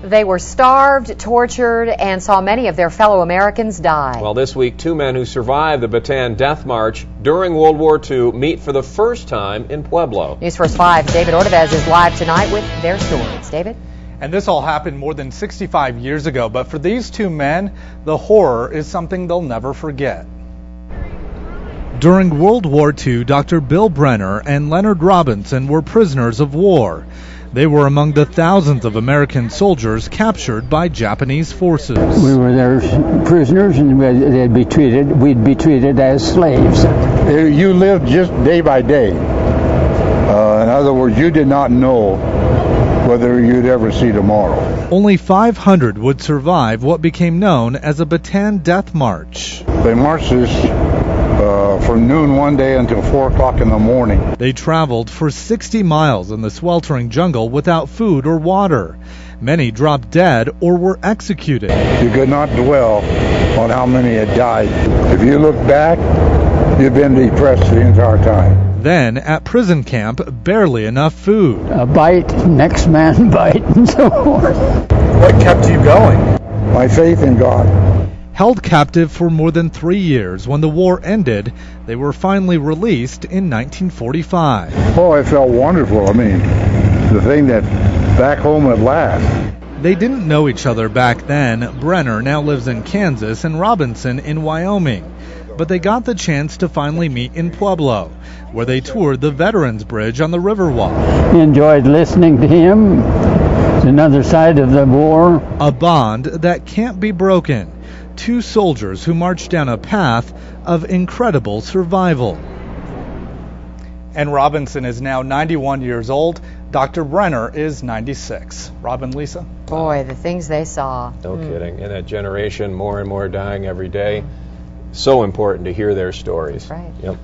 They were starved, tortured, and saw many of their fellow Americans die. Well, this week, 2 men who survived the Bataan Death March during World War II meet for the first time in Pueblo. News First 5, David Ordovez is live tonight with their stories. David? And this all happened more than 65 years ago, but for these 2 men, the horror is something they'll never forget. During World War II, Dr. Bill Brenner and Leonard Robinson were prisoners of war. They were among the thousands of American soldiers captured by Japanese forces. We were their prisoners, and we'd be treated as slaves. You lived just day by day. In other words, you did not know whether you'd ever see tomorrow. Only 500 would survive what became known as a Bataan Death March. They marched us from noon one day until 4 o'clock in the morning. They traveled for 60 miles in the sweltering jungle without food or water. Many dropped dead or were executed. You could not dwell on how many had died. If you look back, you've been depressed the entire time. Then, at prison camp, barely enough food. A bite, next man bite, and so forth. What kept you going? My faith in God. Held captive for more than 3 years, when the war ended, they were finally released in 1945. Oh, it felt wonderful. I mean, the thing that back home at last. They didn't know each other back then. Brenner now lives in Kansas and Robinson in Wyoming. But they got the chance to finally meet in Pueblo, where they toured the Veterans Bridge on the Riverwalk. Enjoyed listening to him. It's another side of the war. A bond that can't be broken. 2 soldiers who marched down a path of incredible survival. And Robinson is now 91 years old. Dr. Brenner is 96. Robin, Lisa? Boy, the things they saw. No kidding. In that generation, more and more dying every day. So important to hear their stories. Right. Yep.